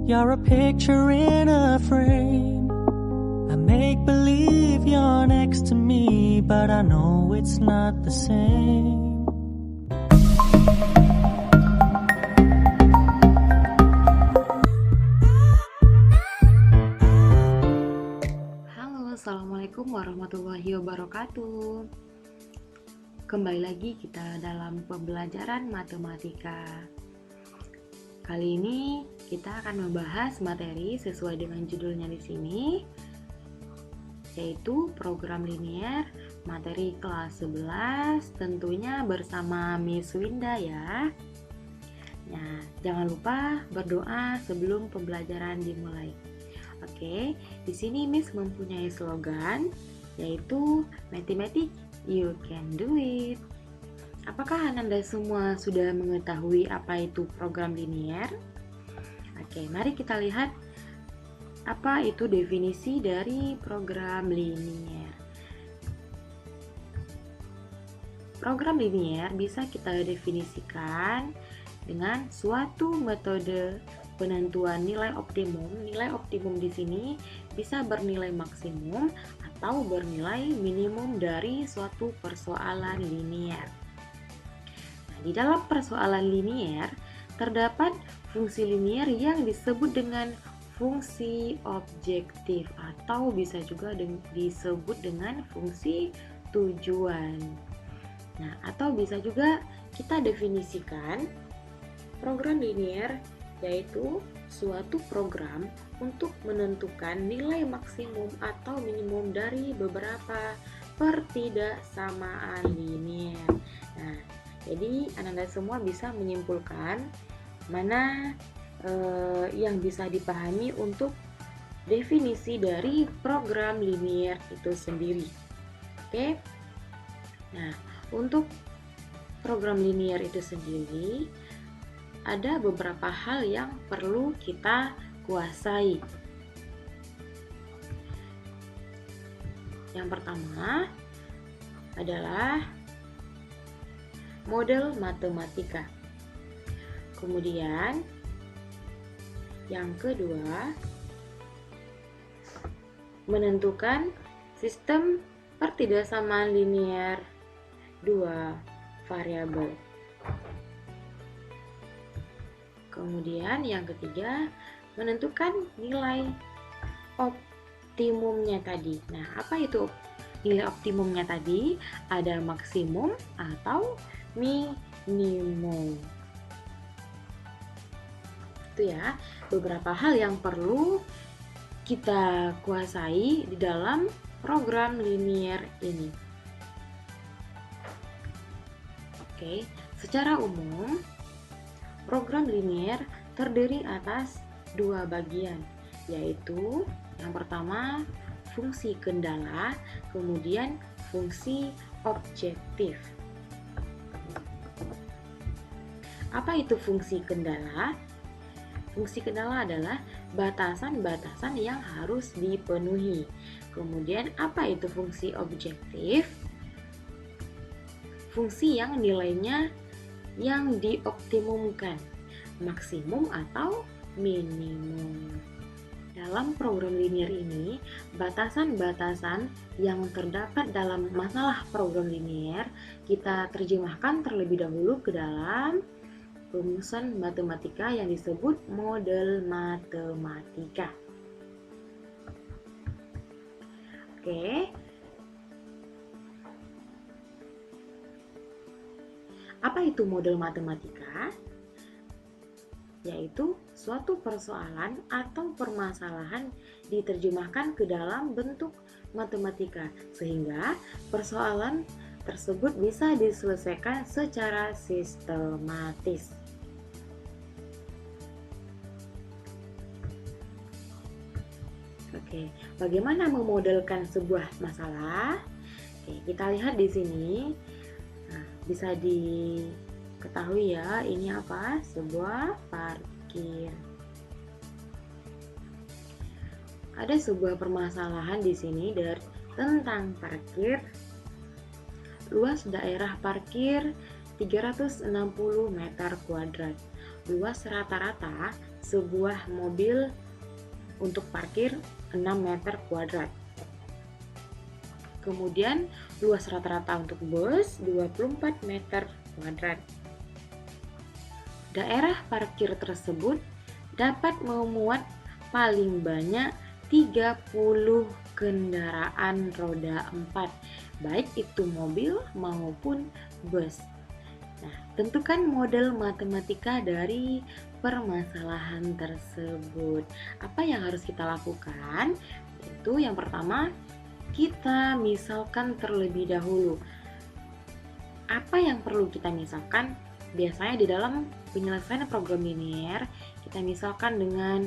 You're a picture in a frame. I make believe you're next to me, but I know it's not the same. Halo, assalamualaikum warahmatullahi wabarakatuh. Kembali lagi kita dalam pembelajaran matematika. Kali ini kita akan membahas materi sesuai dengan judulnya di sini, yaitu program linier materi kelas 11, tentunya bersama Miss Winda ya. Nah, jangan lupa berdoa sebelum pembelajaran dimulai. Oke, di sini Miss mempunyai slogan, yaitu Mathematics You Can Do It. Apakah Anda semua sudah mengetahui apa itu program linier? Oke, mari kita lihat apa itu definisi dari program linier. Program linier bisa kita definisikan dengan suatu metode penentuan nilai optimum. Nilai optimum di sini bisa bernilai maksimum atau bernilai minimum dari suatu persoalan linier. Di dalam persoalan linier, terdapat fungsi linier yang disebut dengan fungsi objektif atau bisa juga disebut dengan fungsi tujuan. Nah, atau bisa juga kita definisikan program linier yaitu suatu program untuk menentukan nilai maksimum atau minimum dari beberapa pertidaksamaan linier. Nah, jadi Anda semua bisa menyimpulkan mana yang bisa dipahami untuk definisi dari program linier itu sendiri. Oke. Nah, untuk program linier itu sendiri ada beberapa hal yang perlu kita kuasai. Yang pertama adalah model matematika. Kemudian yang kedua, menentukan sistem pertidaksamaan linier dua variabel. Kemudian yang ketiga, menentukan nilai optimumnya tadi. Nah, apa itu nilai optimumnya tadi? Ada maksimum atau minimum. Itu ya, beberapa hal yang perlu kita kuasai di dalam program linier ini. Oke, secara umum program linier terdiri atas dua bagian, yaitu yang pertama fungsi kendala, kemudian fungsi objektif. Apa itu fungsi kendala? Fungsi kendala adalah batasan-batasan yang harus dipenuhi. Kemudian apa itu fungsi objektif? Fungsi yang nilainya yang dioptimumkan, maksimum atau minimum. Dalam program linier ini, batasan-batasan yang terdapat dalam masalah program linier kita terjemahkan terlebih dahulu ke dalam rumusan matematika yang disebut model matematika. Oke. Apa itu model matematika? Yaitu suatu persoalan atau permasalahan diterjemahkan ke dalam bentuk matematika sehingga persoalan tersebut bisa diselesaikan secara sistematis. Oke, bagaimana memodelkan sebuah masalah? Oke, kita lihat di sini. Nah, bisa diketahui ya, ini apa? Sebuah parkir. Ada sebuah permasalahan di sini tentang parkir. Luas daerah parkir 360 meter kuadrat. luas rata-rata sebuah mobil untuk parkir 6 meter kuadrat. Kemudian luas rata-rata untuk bus 24 meter kuadrat. Daerah parkir tersebut dapat memuat paling banyak 30 kendaraan roda 4, baik itu mobil maupun bus. Nah, tentukan model matematika dari permasalahan tersebut. Apa yang harus kita lakukan? Itu yang pertama, kita misalkan terlebih dahulu. Apa yang perlu kita misalkan? Biasanya di dalam penyelesaian program linear, kita misalkan dengan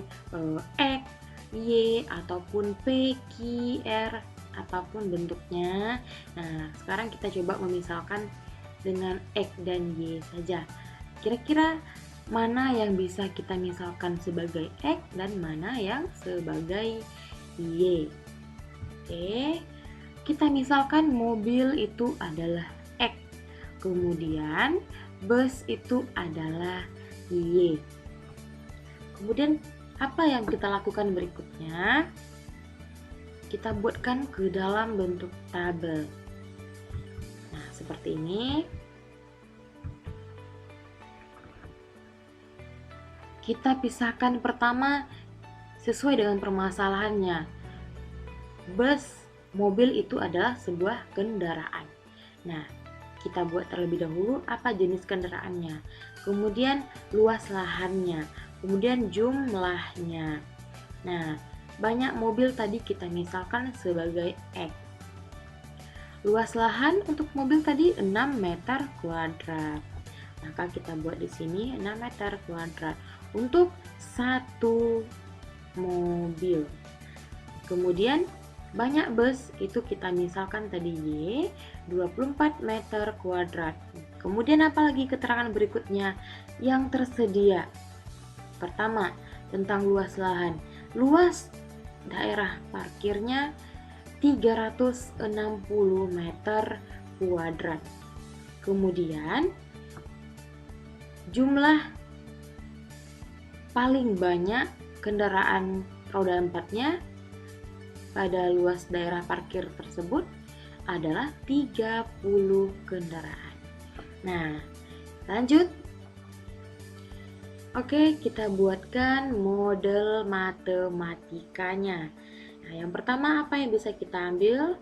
X, Y, ataupun P, Q, R, apapun bentuknya. Nah, sekarang kita coba memisalkan dengan X dan Y saja. Kira-kira mana yang bisa kita misalkan sebagai X dan mana yang sebagai Y? Oke, kita misalkan mobil itu adalah X, kemudian bus itu adalah Y. Kemudian apa yang kita lakukan berikutnya? Kita buatkan ke dalam bentuk tabel. Nah, seperti ini. Kita pisahkan pertama sesuai dengan permasalahannya. Bus, mobil itu adalah sebuah kendaraan. Nah, kita buat terlebih dahulu apa jenis kendaraannya, kemudian luas lahannya, kemudian jumlahnya. Nah, banyak mobil tadi kita misalkan sebagai X. Luas lahan untuk mobil tadi 6 meter kuadrat. Maka kita buat di sini 6 meter kuadrat untuk satu mobil. Kemudian banyak bus itu kita misalkan tadi Y 24 meter kuadrat. Kemudian apalagi keterangan berikutnya yang tersedia. Pertama, tentang luas lahan. Luas daerah parkirnya 360 meter kuadrat. Kemudian jumlah paling banyak kendaraan roda 4-nya pada luas daerah parkir tersebut adalah 30 kendaraan. Nah, lanjut. Oke, kita buatkan model matematikanya. Nah, yang pertama apa yang bisa kita ambil?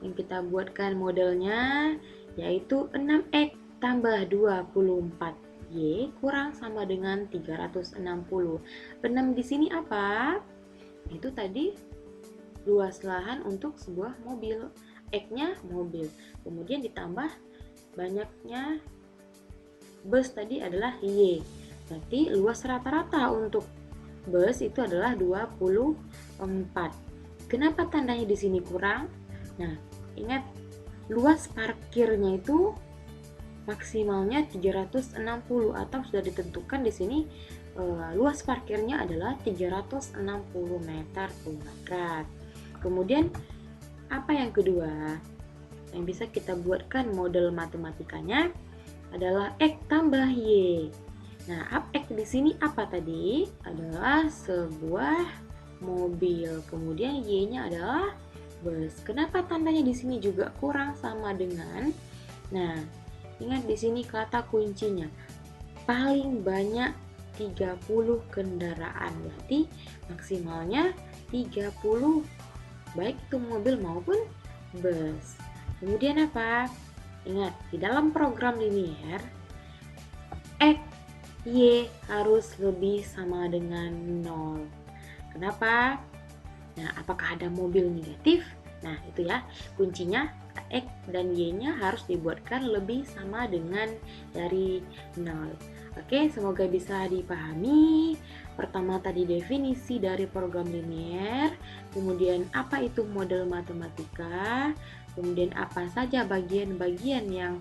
Yang kita buatkan modelnya yaitu 6X tambah 24Y kurang sama dengan 360. 6 di sini apa? Itu tadi luas lahan untuk sebuah mobil. X-nya mobil. Kemudian ditambah banyaknya bus tadi adalah Y. Berarti luas rata-rata untuk bus itu adalah 24. Kenapa tandanya di sini kurang? Nah, ingat luas parkirnya itu maksimalnya 360 atau sudah ditentukan di sini luas parkirnya adalah 360 meter kuadrat. Kemudian apa yang kedua yang bisa kita buatkan model matematikanya adalah X tambah Y. Nah, X di sini apa tadi? Adalah sebuah mobil. Kemudian Y-nya adalah bus. Kenapa tandanya di sini juga kurang sama dengan? Nah, ingat di sini kata kuncinya paling banyak 30 kendaraan. Berarti maksimalnya 30, baik itu mobil maupun bus. Kemudian apa? Ingat, di dalam program linear X, Y harus lebih sama dengan 0. Kenapa? Nah, apakah ada mobil negatif? Nah, itu ya kuncinya. X dan Y-nya harus dibuatkan lebih sama dengan dari 0. Oke, semoga bisa dipahami. Pertama tadi definisi dari program linear, kemudian apa itu model matematika, kemudian apa saja bagian-bagian yang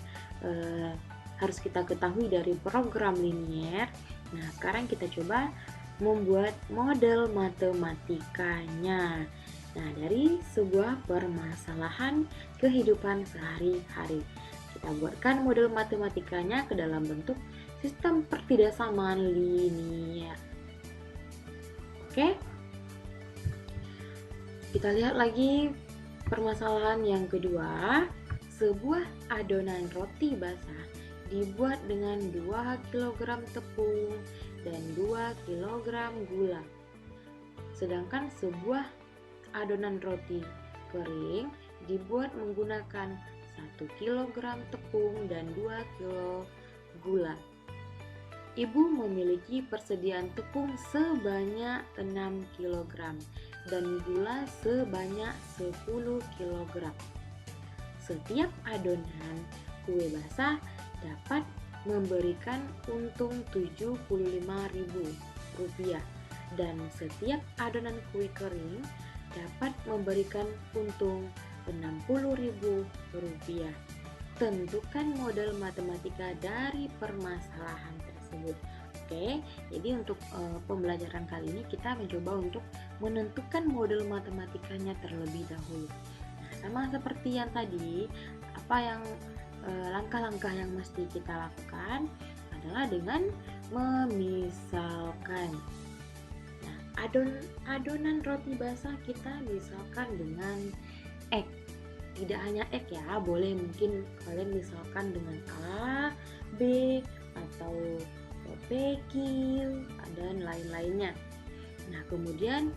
harus kita ketahui dari program linear. Nah, sekarang kita coba membuat model matematikanya. Nah, dari sebuah permasalahan kehidupan sehari-hari. Kita buatkan model matematikanya ke dalam bentuk sistem pertidaksamaan linier. Oke, kita lihat lagi permasalahan yang kedua. Sebuah adonan roti basah dibuat dengan 2 kg tepung dan 2 kg gula. Sedangkan sebuah adonan roti kering dibuat menggunakan 1 kg tepung dan 2 kg gula. Ibu memiliki persediaan tepung sebanyak 6 kg dan gula sebanyak 10 kg. Setiap adonan kue basah dapat memberikan untung Rp75.000 dan setiap adonan kue kering dapat memberikan untung Rp60.000. Tentukan model matematika dari permasalahan tersebut. Oke, jadi untuk pembelajaran kali ini kita mencoba untuk menentukan model matematikanya terlebih dahulu. Nah, sama seperti yang tadi, apa yang langkah-langkah yang mesti kita lakukan adalah dengan memisalkan. Nah, adonan roti basah kita misalkan dengan X. Tidak hanya X ya, boleh mungkin kalian misalkan dengan A, B, atau PQ, dan lain-lainnya. Nah, kemudian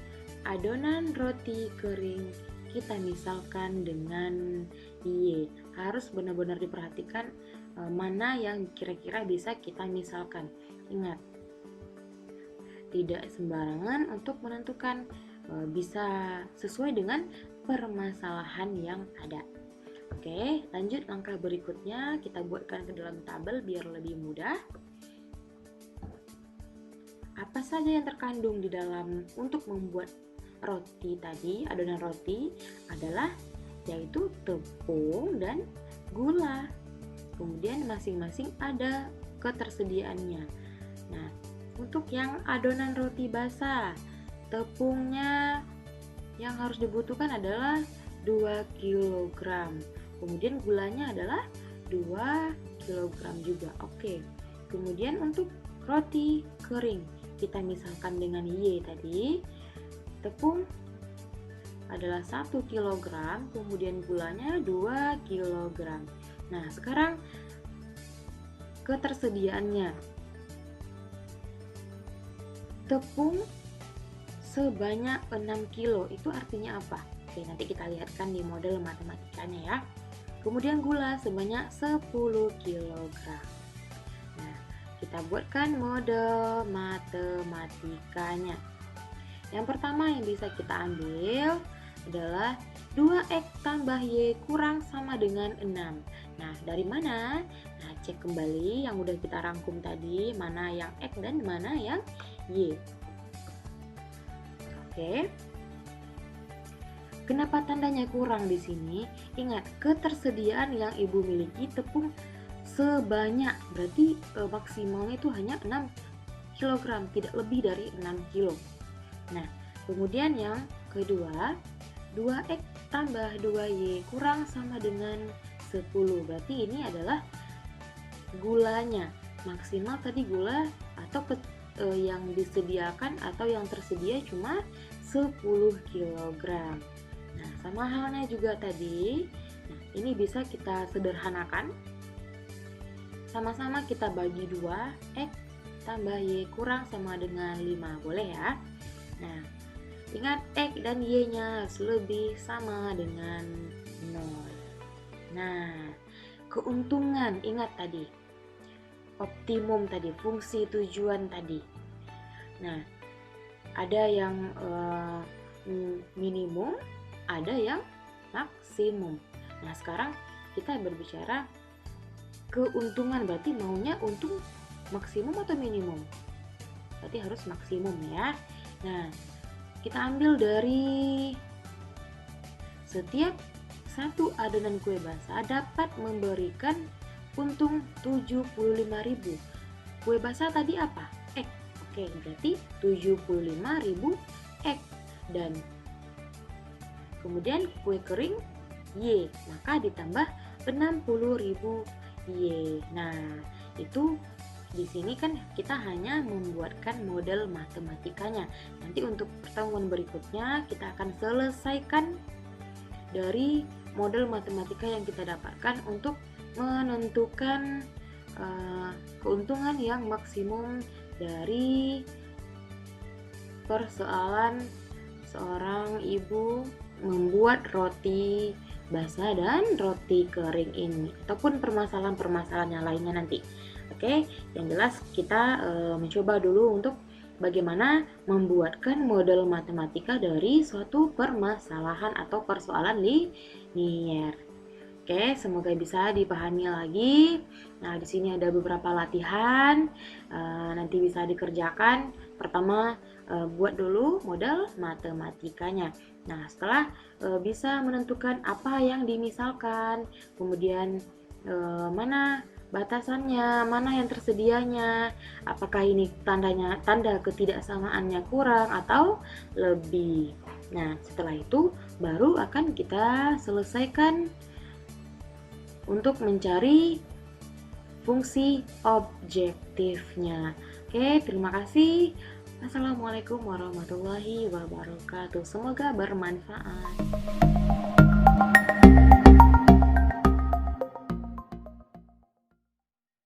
adonan roti kering kita misalkan dengan Y. Harus benar-benar diperhatikan mana yang kira-kira bisa kita misalkan. Ingat, tidak sembarangan untuk menentukan, bisa sesuai dengan permasalahan yang ada. Oke, lanjut langkah berikutnya, kita buatkan ke dalam tabel biar lebih mudah. Apa saja yang terkandung di dalam untuk membuat roti tadi, adonan roti adalah yaitu tepung dan gula. Kemudian masing-masing ada ketersediaannya. Nah, untuk yang adonan roti basah, tepungnya yang harus dibutuhkan adalah 2 kg. Kemudian gulanya adalah 2 kg juga. Oke. Kemudian untuk roti kering, kita misalkan dengan Y tadi, tepung adalah 1 kg, kemudian gulanya 2 kg. Nah, sekarang ketersediaannya. Tepung sebanyak 6 kilo, itu artinya apa? Oke, nanti kita lihatkan di model matematikanya ya. Kemudian gula sebanyak 10 kg. Nah, kita buatkan model matematikanya. Yang pertama yang bisa kita ambil adalah 2X tambah Y kurang sama dengan 6. Nah, dari mana? Nah, cek kembali yang udah kita rangkum tadi, mana yang X dan mana yang Y. Oke. Kenapa tandanya kurang di sini? Ingat, ketersediaan yang Ibu miliki tepung sebanyak, berarti maksimalnya itu hanya 6 kg, tidak lebih dari 6 kg. Nah, kemudian yang kedua, 2X tambah 2Y kurang sama dengan 10. Berarti ini adalah gulanya. Maksimal tadi gula atau yang disediakan atau yang tersedia cuma 10 kg. Nah, sama halnya juga tadi. Nah, ini bisa kita sederhanakan. Sama-sama kita bagi 2, X tambah Y kurang sama dengan 5. Boleh ya? Nah, ingat X dan Y-nya harus lebih sama dengan 0. Nah, keuntungan, ingat tadi. Optimum tadi, fungsi tujuan tadi. Nah, ada yang minimum, ada yang maksimum. Nah, sekarang kita berbicara keuntungan, berarti maunya untung maksimum atau minimum? Berarti harus maksimum ya. Nah, kita ambil dari setiap satu adonan kue basah dapat memberikan untung 75.000. Kue basah tadi apa? X. Oke, berarti 75.000 X. Dan kemudian kue kering Y, maka ditambah 60.000 Y. Nah, itu di sini kan kita hanya membuatkan model matematikanya. Nanti untuk pertemuan berikutnya kita akan selesaikan dari model matematika yang kita dapatkan untuk menentukan keuntungan yang maksimum dari persoalan seorang ibu membuat roti basah dan roti kering ini, ataupun permasalahan-permasalahan yang lainnya nanti. Oke, yang jelas kita mencoba dulu untuk bagaimana membuatkan model matematika dari suatu permasalahan atau persoalan linier. Oke, semoga bisa dipahami lagi. Nah, di sini ada beberapa latihan, nanti bisa dikerjakan. Pertama, buat dulu model matematikanya. Nah, setelah bisa menentukan apa yang dimisalkan, kemudian mana batasannya, mana yang tersedianya, apakah ini tanda ketidaksamaannya kurang atau lebih. Nah, setelah itu baru akan kita selesaikan untuk mencari fungsi objektifnya. Oke, terima kasih. Assalamualaikum warahmatullahi wabarakatuh. Semoga bermanfaat.